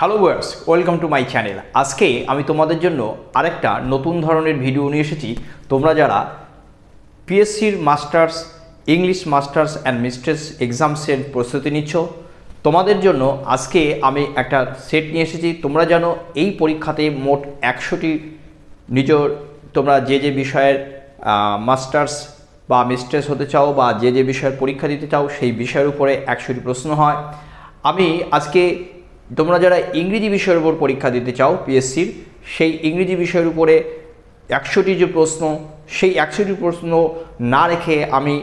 Hello viewers, welcome to my channel. আজকে আমি তোমাদের জন্য আরেকটা নতুন ধরনের ভিডিও নিয়ে এসেছি। তোমরা যারা পিএসসির masters English masters and mistress এক্সামসের প্রস্তুতি নিচ্ছ, তোমাদের জন্য আজকে আমি একটা সেট নিয়ে এসেছি। তোমরা জানো এই পরীক্ষাতে মোট 100টি তোমরা যে বিষয়ের মাস্টার্স বা মিস্ট্রেস হতে চাও বা যে বিষয়ের পরীক্ষা দিতে চাও সেই বিষয়ের উপরে 100টি প্রশ্ন হয়। আমি আজকে তোমরা যারা ইংরেজি বিষয়ের উপর পরীক্ষা দিতে চাও পিএসসির, সেই ইংরেজি বিষয়ের উপরে 100টি যে প্রশ্ন, সেই 100টি প্রশ্ন না রেখে আমি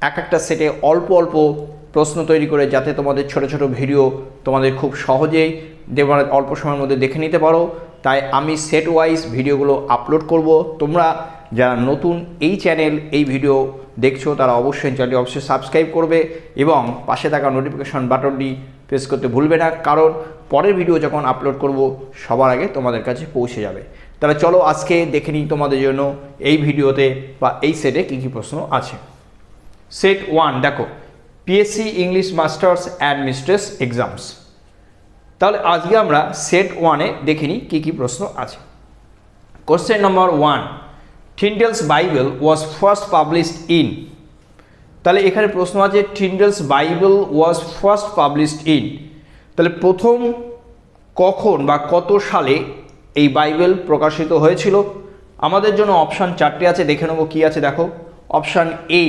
একটা সেটে অল্প অল্প প্রশ্ন তৈরি করে, যাতে তোমাদের ছোট ছোট ভিডিও তোমাদের খুব সহজেই অল্প সময়ের মধ্যে দেখে নিতে পারো, তাই আমি সেট ওয়াইজ ভিডিওগুলো আপলোড করব। তোমরা যারা নতুন এই চ্যানেল এই ভিডিও দেখছো তারা অবশ্যই চ্যানেলটি সাবস্ক্রাইব করবে এবং পাশে থাকা নোটিফিকেশন বাটনটি প্রেস করতে ভুলবে না, কারণ পরের ভিডিও যখন আপলোড করব সবার আগে তোমাদের কাছে পৌঁছে যাবে। তাহলে চলো আজকে দেখে নিই তোমাদের জন্য এই ভিডিওতে বা এই সেটে কী কী প্রশ্ন আছে। সেট 1 দেখো, PSC English masters and mistress exams. তাহলে আজকে আমরা সেট 1-এ দেখে নিই কী কী প্রশ্ন আছে। Question number 1, Tyndale's Bible was first published in. তাহলে এখানে প্রশ্ন আছে Tyndale's Bible was first published in. তাহলে প্রথম কখন বা কত সালে এই বাইবেল প্রকাশিত হয়েছিল? আমাদের জন্য অপশান 4টে আছে, দেখে নেবো কী আছে। দেখো, option A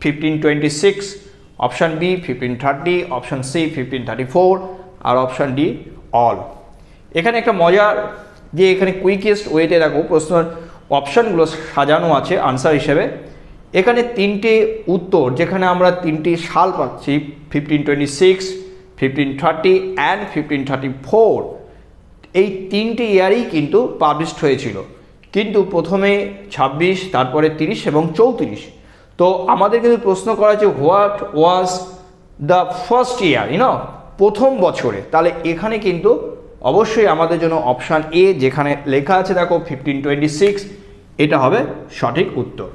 1526, option B 1530, option C 1534 আর অপশান ডি অল। এখানে একটা মজার যে এখানে কুইকেস্ট ওয়েতে দেখো প্রশ্নের অপশানগুলো সাজানো আছে আনসার হিসেবে। এখানে 3টে উত্তর, যেখানে আমরা 3টি সাল পাচ্ছি, 1526, 1530 অ্যান্ড 1534। এই 3টে ইয়ারেই কিন্তু পাবলিশড হয়েছিল, কিন্তু প্রথমে 26, তারপরে 30 এবং 34। তো আমাদের কিন্তু প্রশ্ন করা হচ্ছে what was the first year, প্রথম বছরে। তাহলে এখানে কিন্তু অবশ্যই আমাদের জন্য অপশান এ যেখানে লেখা আছে দেখো 1526, এটা হবে সঠিক উত্তর।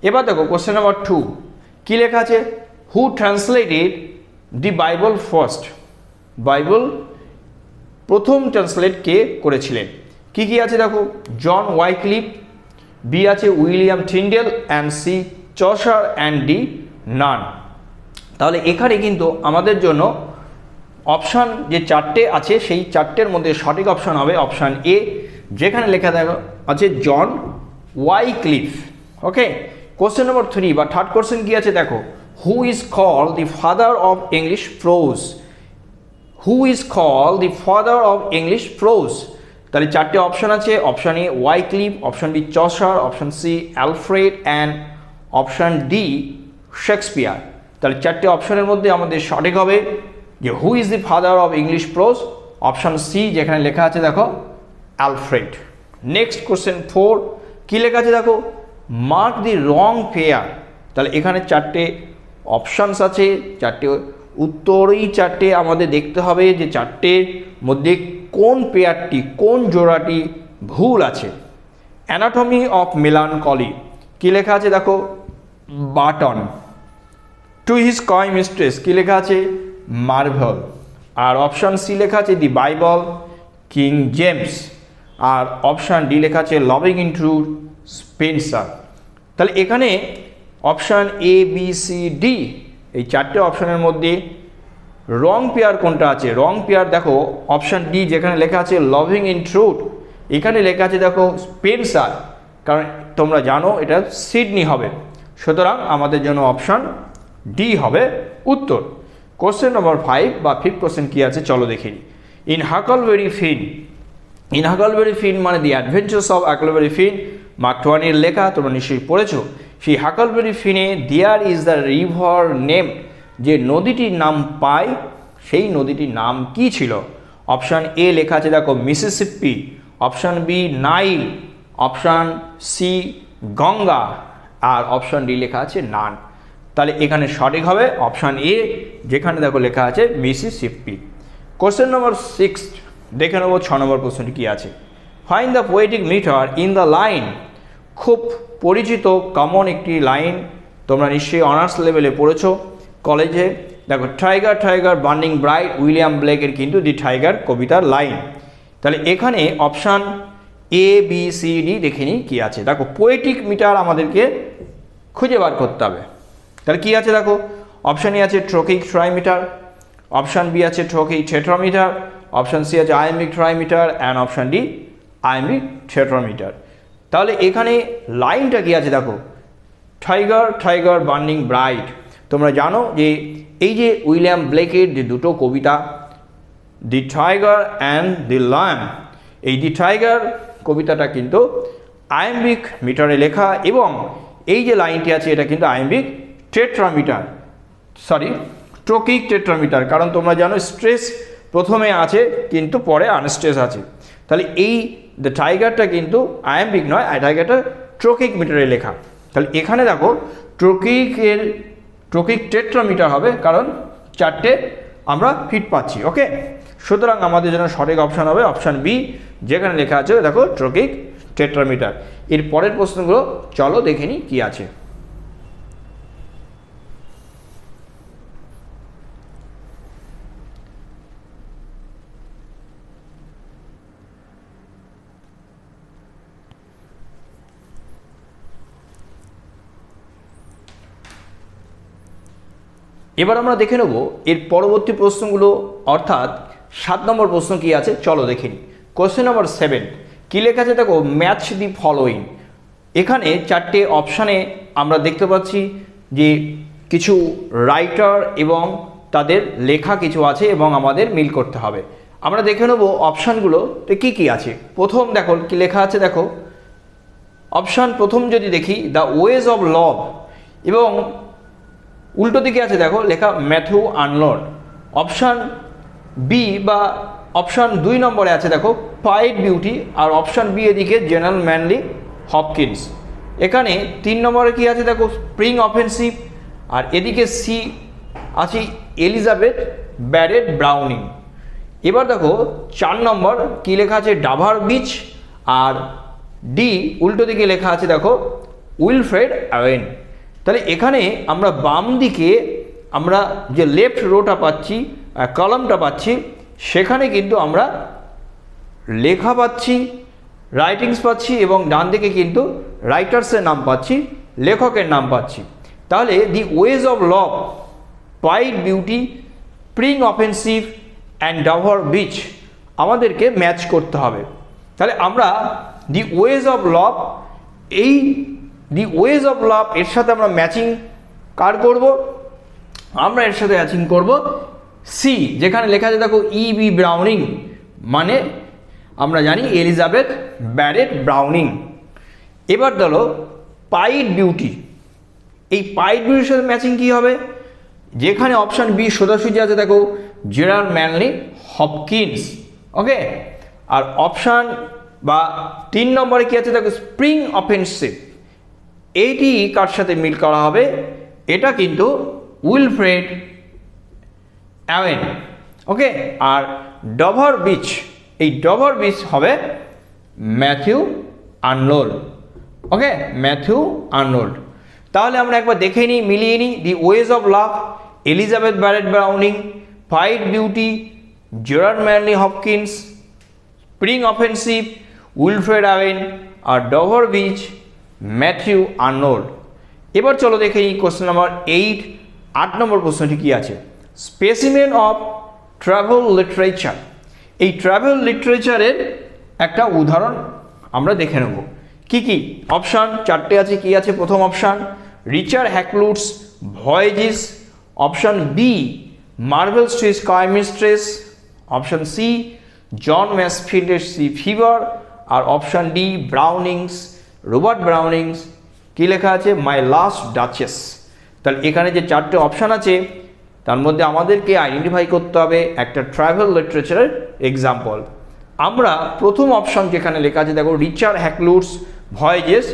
এবার দেখো কোশ্চেন নাম্বার 2, কী লেখা আছে? Who translated the Bible first. Bible প্রথম ট্রান্সলেট কে করেছিলেন? কি কি আছে দেখো, জন ওয়াইক্লিফ, বি আছে William Tyndale, and C Chaucer, and D none. তাহলে এখানে কিন্তু আমাদের জন্য অপশান যে 4টে আছে সেই 4টের মধ্যে সঠিক অপশান হবে অপশান এ, যেখানে লেখা আছে জন ওয়াইক্লিফ। ওকে, কোশ্চেন নম্বর 3 বা থার্ড কোশ্চেন কি আছে দেখো, who is called the father of English prose. Who is called the father of English prose. তাহলে 4টে অপশান আছে, option A Wycliffe, option B Chaucer, option C Alfred, and option D Shakespeare. তাহলে 4টে অপশানের মধ্যে আমাদের সঠিক হবে যে who is the father of English prose, option C যেখানে লেখা আছে দেখো অ্যালফ্রেড। নেক্সট কোশ্চেন 4, কী লেখা আছে দেখো, মার্ক দি রং পেয়ার। তাহলে এখানে 4টে অপশানস আছে, 4টে উত্তরই 4টে আমাদের দেখতে হবে যে 4টের মধ্যে কোন পেয়ারটি, কোন জোড়াটি ভুল আছে। অ্যানাটমি অফ মেলানকলি, কী লেখা আছে দেখো button. To his coy mistress, কী লেখা আছে মার্ভেল। আর অপশান সি লেখা আছে দি বাইবেল, কিং জেমস। আর অপশান ডি লেখা আছে লাভিং ইন ট্রুথ, স্পেন্সার। তাহলে এখানে option A B C D এই 4টে অপশানের মধ্যে রং পেয়ার কোনটা আছে? রং পেয়ার দেখো অপশান ডি যেখানে লেখা আছে লাভিং ইন ট্রুথ, এখানে লেখা আছে দেখো স্পেন্সার, কারণ তোমরা জানো এটা সিডনি হবে। সুতরাং আমাদের জন্য অপশান ডি হবে উত্তর। কোশ্চেন নম্বর 5 বা 5th কোশ্চেন কী আছে চলো দেখে নিই। In Huckleberry fin. In Huckleberry Finn মানে the adventures of Huckleberry Finn, Mark টওয়াইনের লেখা, তোমরা নিশ্চয়ই পড়েছো। সেই হাকলবেরি ফিনে there is the river name, যে নদীটির নাম পায় সেই নদীটির নাম কি ছিল? অপশান এ লেখা আছে দেখো Mississippi, option B Nile, option C Ganga, আর অপশান ডি লেখা আছে নান। তাহলে এখানে সঠিক হবে অপশান এ, যেখানে দেখো লেখা আছে মিসিসিপি। কোশ্চেন নম্বর 6 দেখে নেবো 6 নম্বর প্রশ্নটি কী আছে। Find the poetic meter in the line. খুব পরিচিত কমন একটি লাইন, তোমরা নিশ্চয়ই অনার্স লেভেলে পড়েছো কলেজে। দেখো tiger tiger burning bright William ব্লেকের কিন্তু দি টাইগার কবিতার লাইন। তাহলে এখানে option A B C D দেখে নিই কী আছে। দেখো পোয়েটিক মিটার আমাদেরকে খুঁজে বার করতে হবে। তাহলে কী আছে দেখো, অপশান এ আছে ট্রকিক ট্রাইমিটার, অপশান বি আছে ট্রকিক টেট্রামিটার, অপশান সি আছে iambic trimeter and option D iambic tetrameter. তাহলে এখানে লাইনটা কী আছে দেখো, টাইগার টাইগার বার্নিং ব্রাইট। তোমরা জানো যে এই যে উইলিয়াম ব্লেকের যে দুটো কবিতা the tiger and the lion, এই দি টাইগার কবিতাটা কিন্তু আয়াম্বিক মিটারে লেখা এবং এই যে লাইনটি আছে এটা কিন্তু আয়াম্বিক টেট্রামিটার, সরি ট্রকিক টেট্রামিটার। কারণ তোমরা জানো স্ট্রেস প্রথমে আছে কিন্তু পরে আনস্ট্রেস আছে। তাহলে এই দ্য টাইগারটা কিন্তু আয়াম্বিক নয়, টাইগারটা ট্রকিক মিটারে লেখা। তাহলে এখানে দেখো ট্রকিক টেট্রামিটার হবে, কারণ চারটে আমরা ফিট পাচ্ছি। ওকে, সুতরাং আমাদের জন্য সঠিক অপশান হবে অপশান বি, যেখানে লেখা আছে দেখো ট্রকিক টেট্রামিটার। এর পরের প্রশ্নগুলো চলো দেখে নিই কী আছে। এবার আমরা দেখে নেব এর পরবর্তী প্রশ্নগুলো, অর্থাৎ 7 নম্বর প্রশ্ন কি আছে চলো দেখে নিই। কোশ্চেন নম্বর 7 কী লেখা আছে দেখো, ম্যাচ দি ফলোইং। এখানে চারটে অপশানে আমরা দেখতে পাচ্ছি যে কিছু রাইটার এবং তাদের লেখা কিছু আছে এবং আমাদের মিল করতে হবে। আমরা দেখে নেব অপশানগুলোতে কী কী আছে। প্রথম দেখো কি লেখা আছে দেখো, অপশান প্রথম যদি দেখি দ্য ওয়েজ অফ লভ, এবং উল্টো দিকে আছে দেখো লেখা ম্যাথু আর্নল্ড। অপশান বি বা অপশান 2 নম্বরে আছে দেখো পাইট বিউটি, আর অপশান বি এদিকে জেনারেল ম্যানলি হপকিন্স। এখানে 3 নম্বরে কি আছে দেখো স্প্রিং অফেন্সিভ, আর এদিকে সি আছে এলিজাবেথ ব্যারেট ব্রাউনিং। এবার দেখো 4 নম্বর কি লেখা আছে ডাভার বিচ, আর ডি উল্টো দিকে লেখা আছে দেখো উইলফ্রেড ওয়েন। তাহলে এখানে আমরা বাম দিকে আমরা যে লেফট রোটা পাচ্ছি, কলামটা পাচ্ছি, সেখানে কিন্তু আমরা লেখা পাচ্ছি, রাইটিংস পাচ্ছি, এবং ডান দিকে কিন্তু রাইটার্সের নাম পাচ্ছি, লেখকের নাম পাচ্ছি। তাহলে the ways of love, pied beauty, spring offensive and Dover Beach আমাদেরকে ম্যাচ করতে হবে। তাহলে আমরা দি ওয়েজ অফ লভ, এই দি ওয়েজ অফ লাভ এর সাথে আমরা ম্যাচিং কার করব, আমরা এর সাথে ম্যাচিং করব সি, যেখানে লেখা আছে দেখো ই বি ব্রাউনিং, মানে আমরা জানি এলিজাবেথ ব্যারেট ব্রাউনিং। এবার ধরো পাইট বিউটি, এই পাইট বিউটির সাথে ম্যাচিং কী হবে, যেখানে অপশান বি সোজাসুজি আছে দেখো জেরাল্ড ম্যানলি হপকিন্স। ওকে, আর অপশান বা 3 নম্বরে কী আছে দেখো স্প্রিং অফেন্সিভ, এইটি কার সাথে মিল করা হবে, এটা কিন্তু উইলফ্রেড ওয়েন। ওকে, আর ডাভার বিচ, এই ডাভার বিচ হবে Matthew Arnold. Okay, Matthew Arnold. তাহলে আমরা একবার দেখে নিই, মিলিয়ে নিই। The ways of love Elizabeth Barrett Browning, pied beauty Gerard Manley Hopkins, spring offensive Wilfred Owen, আর ডাভার বিচ ম্যাথু আর্নল্ড। এবার চলো দেখে নিই কোশ্চেন নাম্বার 8 নম্বর প্রশ্নটি কী আছে। স্পেসিমেন অফ ট্রাভেল লিটারেচার, এই ট্রাভেল লিটারেচারের একটা উদাহরণ আমরা দেখে নেব। কি কি অপশান 4টে আছে, কি আছে প্রথম option Richard Hakluyt's voyages, option B Marvell street sky mistress, option C John ম্যাসফিল্ডের সি ফিভার, আর option D Browning's Robert Browning's কী লেখা আছে মাই লাস্ট ডাচেস। তাহলে এখানে যে 4টে অপশান আছে তার মধ্যে আমাদেরকে আইডেন্টিফাই করতে হবে একটা ট্রাভেল লিটারেচারের এক্সাম্পল। আমরা প্রথম অপশান যেখানে লেখা আছে দেখো রিচার্ড হ্যাকলুটস ভয়েজেস,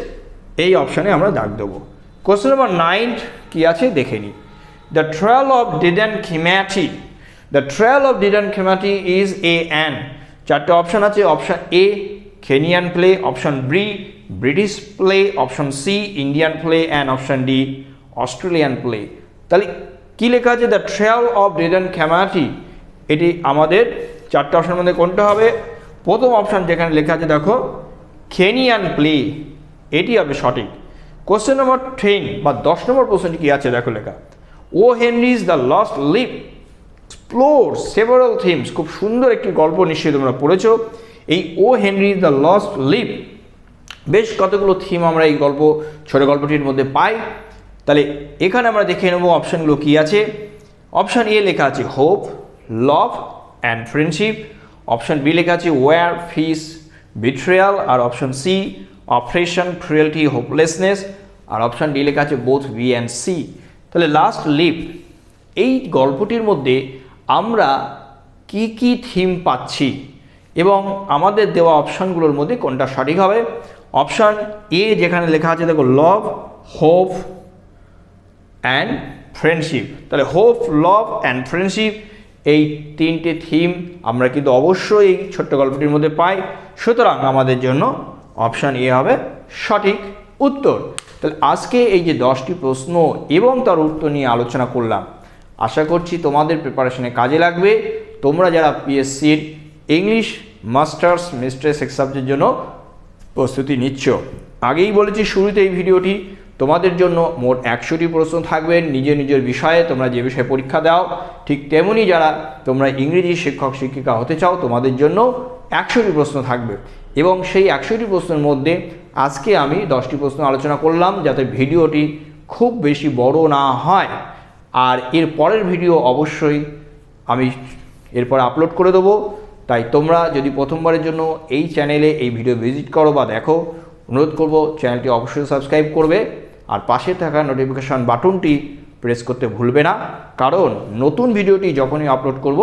এই অপশানে আমরা দাগ দেবো। কোশ্চেন নাম্বার 9 কী আছে দেখে নিই। The trial of Dedan Kimathi, the trial of Dedan Kimathi is a an. 4টে অপশান আছে, option A Kenyan play, option B British play, option C Indian play, and option D Australian play. তাহলে কি লেখা আছে? The trail of Dedan Kimathi. এটি আমাদের চারটে অপশনের মধ্যে কোনটা হবে? প্রথম অপশন যেখানে লেখা আছে দেখো, কেনিয়ান প্লে, এটি হবে সঠিক। কোশ্চেন নম্বর 10 বা 10 নম্বর প্রশ্নটি কি আছে দেখো লেখা, O Henry's the last leaf explore several themes. খুব সুন্দর একটি গল্প, নিশ্চয়ই তোমরা পড়েছো। এই O Henry's the last leaf, বেশ কতগুলো থিম আমরা এই গল্প, ছোট গল্পটির মধ্যে পাই। তাহলে এখানে আমরা দেখে নেব অপশানগুলো কি আছে। অপশান এ লেখা আছে hope, love and friendship. Option B লেখা আছে ওয়ার, ফিস, বিট্রিয়াল। আর option C oppression, cruelty, hopelessness. আর অপশান ডি লেখা আছে বোথ বি অ্যান্ড সি। তাহলে লাস্ট লিপ, এই গল্পটির মধ্যে আমরা কি কি থিম পাচ্ছি এবং আমাদের দেওয়া অপশানগুলোর মধ্যে কোনটা সঠিক হবে? অপশান এ যেখানে লেখা আছে দেখো, লাভ, হোপ অ্যান্ড ফ্রেন্ডশিপ। তাহলে হোপ, লাভ অ্যান্ড ফ্রেন্ডশিপ, এই তিনটে থিম আমরা কিন্তু অবশ্যই এই ছোট্ট গল্পটির মধ্যে পাই। সুতরাং আমাদের জন্য অপশান এ হবে সঠিক উত্তর। তাহলে আজকে এই যে 10টি প্রশ্ন এবং তার উত্তর নিয়ে আলোচনা করলাম, আশা করছি তোমাদের প্রিপারেশনে কাজে লাগবে। তোমরা যারা পিএসসির ইংলিশ মাস্টার্স মিস্ট্রেস এক্সামের জন্য প্রস্তুতি নিচ্ছ, আগেই বলেছি শুরুতে এই ভিডিওটি, তোমাদের জন্য মোট 100টি প্রশ্ন থাকবে নিজের নিজের বিষয়ে। তোমরা যে বিষয়ে পরীক্ষা দাও ঠিক তেমনি যারা তোমরা ইংরেজি শিক্ষক শিক্ষিকা হতে চাও, তোমাদের জন্য 100টি প্রশ্ন থাকবে। এবং সেই 100টি প্রশ্নের মধ্যে আজকে আমি 10টি প্রশ্ন আলোচনা করলাম, যাতে ভিডিওটি খুব বেশি বড় না হয়। আর এর পরের ভিডিও অবশ্যই আমি এরপর আপলোড করে দেবো। তাই তোমরা যদি প্রথমবারের জন্য এই চ্যানেলে এই ভিডিও ভিজিট করো বা দেখো, অনুরোধ করব চ্যানেলটি অবশ্যই সাবস্ক্রাইব করবে আর পাশে থাকা নোটিফিকেশন বাটনটি প্রেস করতে ভুলবে না, কারণ নতুন ভিডিওটি যখনই আপলোড করব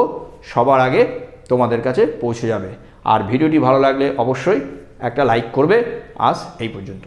সবার আগে তোমাদের কাছে পৌঁছে যাবে। আর ভিডিওটি ভালো লাগলে অবশ্যই একটা লাইক করবে। আজ এই পর্যন্ত।